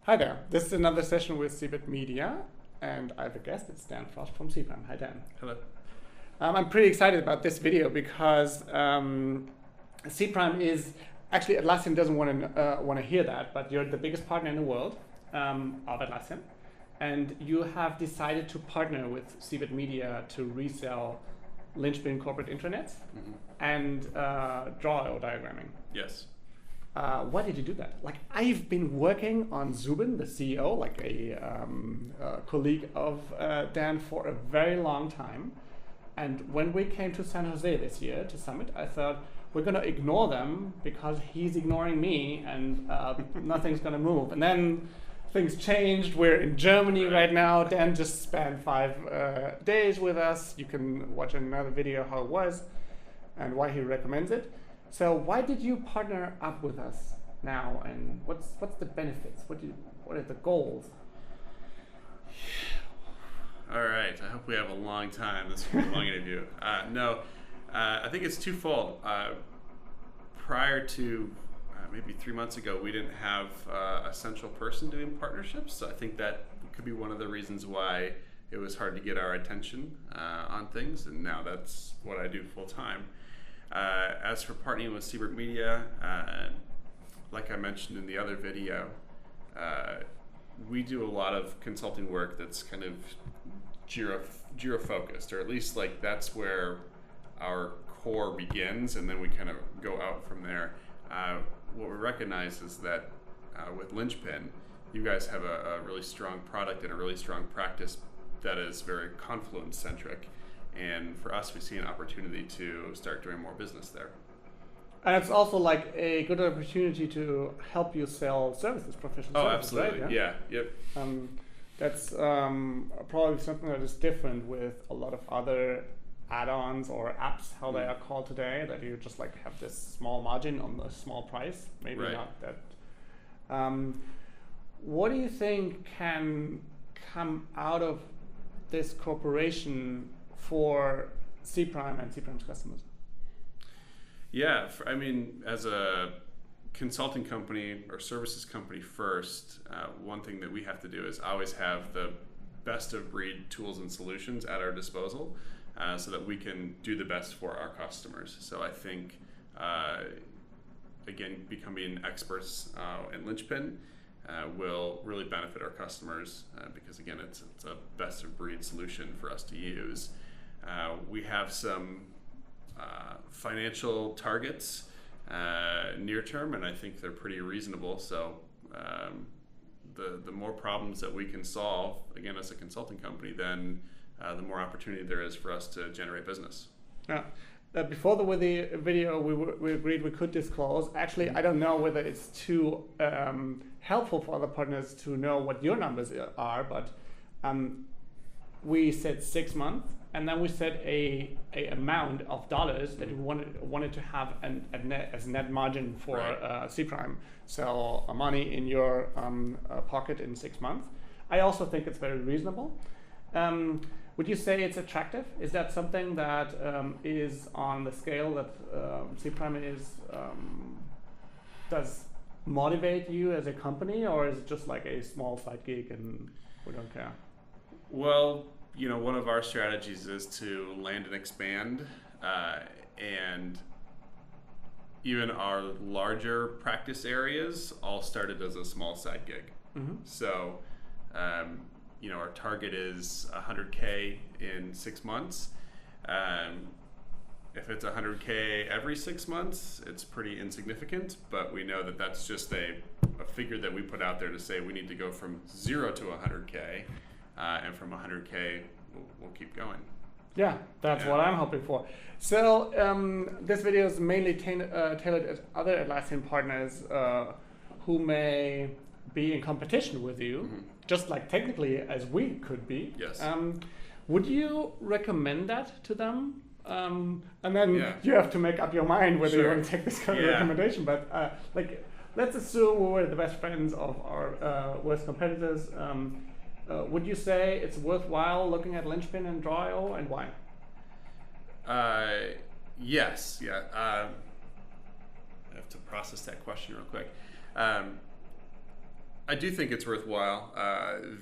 Hi there. This is another session with cBit Media, and I have a guest. It's Dan Frost from cPrime. Hi, Dan. Hello. I'm pretty excited about this video because cPrime is actually Atlassian doesn't want to hear that, but you're the biggest partner in the world of Atlassian, and you have decided to partner with cBit Media to resell Linchpin corporate intranets and draw diagramming. Yes. Why did you do that? Like, I've been working on Zubin, the CEO, like a colleague of Dan, for a very long time. And when we came to San Jose this year to Summit, I thought we're going to ignore them because he's ignoring me and nothing's going to move. And then things changed. We're in Germany right now. Dan just spent 5 days with us. You can watch another video how it was and why he recommends it. So why did you partner up with us now, and what's the benefits? What are the goals? All right. I hope we have a long time. This will be a long interview. I think it's twofold. Prior to maybe 3 months ago, we didn't have a central person doing partnerships. So I think that could be one of the reasons why it was hard to get our attention on things. And now that's what I do full time. As for partnering with cBit Media, like I mentioned in the other video, we do a lot of consulting work that's kind of Jira focused, or at least like that's where our core begins, and then we kind of go out from there. What we recognize is that with Linchpin, you guys have a really strong product and a really strong practice that is very Confluence centric. And for us, we see an opportunity to start doing more business there. And it's also like a good opportunity to help you sell services, professional services. Absolutely. Right? Yeah. Yep. That's probably something that is different with a lot of other add-ons or apps, how they are called today, that you just like have this small margin on the small price. Maybe Right. not that. What do you think can come out of this cooperation for cPrime and cPrime's customers? Yeah, as a consulting company or services company first, one thing that we have to do is always have the best of breed tools and solutions at our disposal so that we can do the best for our customers. So I think, again, becoming experts in Linchpin will really benefit our customers because, again, it's a best of breed solution for us to use. We have some financial targets near term, and I think they're pretty reasonable. So the more problems that we can solve, again, as a consulting company, then the more opportunity there is for us to generate business. Yeah. Before the video, we agreed we could disclose. Actually, I don't know whether it's too helpful for other partners to know what your numbers are, but we said 6 months. And then we set a amount of dollars that we wanted to have as net margin for cPrime. So money in your pocket in 6 months. I also think it's very reasonable. Would you say it's attractive? Is that something that is on the scale that cPrime does motivate you as a company, or is it just like a small side gig and we don't care? Well, one of our strategies is to land and expand, and even our larger practice areas all started as a small side gig. Mm-hmm. So, our target is 100K in 6 months. If it's 100K every 6 months, it's pretty insignificant, but we know that that's just a figure that we put out there to say we need to go from 0 to 100K. And from 100K, we'll keep going. Yeah, that's what I'm hoping for. So this video is mainly tailored at other Atlassian partners who may be in competition with you, just like technically as we could be. Yes. Would you recommend that to them? And then you have to make up your mind whether you want to take this kind of recommendation. But let's assume we were the best friends of our worst competitors. Would you say it's worthwhile looking at Linchpin and Draw.io, and why? Yes. Yeah. I have to process that question real quick. I do think it's worthwhile.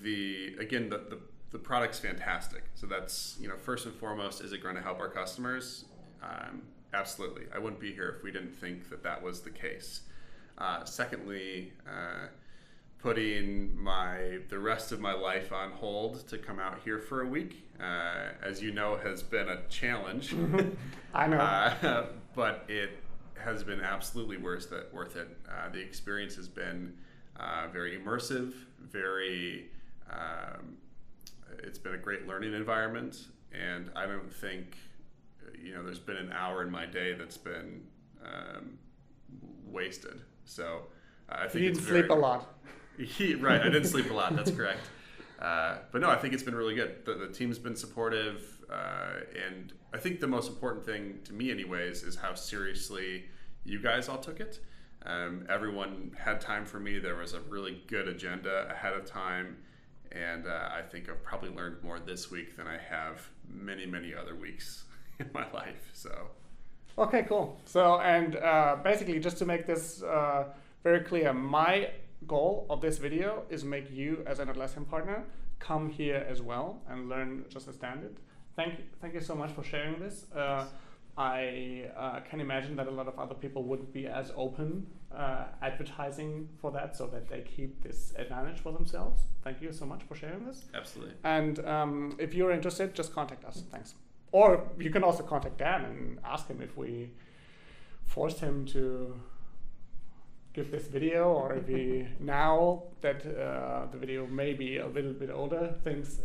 The product's fantastic. So that's, first and foremost, is it going to help our customers? Absolutely. I wouldn't be here if we didn't think that was the case. Secondly, putting the rest of my life on hold to come out here for a week, as you know, has been a challenge. I know. But it has been absolutely worth it. The experience has been very immersive, it's been a great learning environment, and I don't think, there's been an hour in my day that's been wasted. So I think you didn't sleep a lot. Right, I didn't sleep a lot, that's correct. But no, I think it's been really good. The team's been supportive, and I think the most important thing to me anyways is how seriously you guys all took it. Everyone had time for me. There was a really good agenda ahead of time, and I think I've probably learned more this week than I have many, many other weeks in my life. So. Okay, cool. So, and basically, just to make this very clear, my goal of this video is make you, as an Atlassian partner, come here as well and learn just as standard. Thank you so much for sharing this. I can imagine that a lot of other people wouldn't be as open advertising for that, so that they keep this advantage for themselves. Thank you so much for sharing this. Absolutely. And if you're interested, just contact us. Thanks. Or you can also contact Dan and ask him if we forced him to give this video, or if he, now that the video may be a little bit older, thinks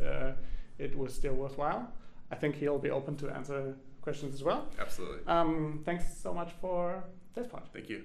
it was still worthwhile. I think he'll be open to answer questions as well. Absolutely. Thanks so much for this part. Thank you.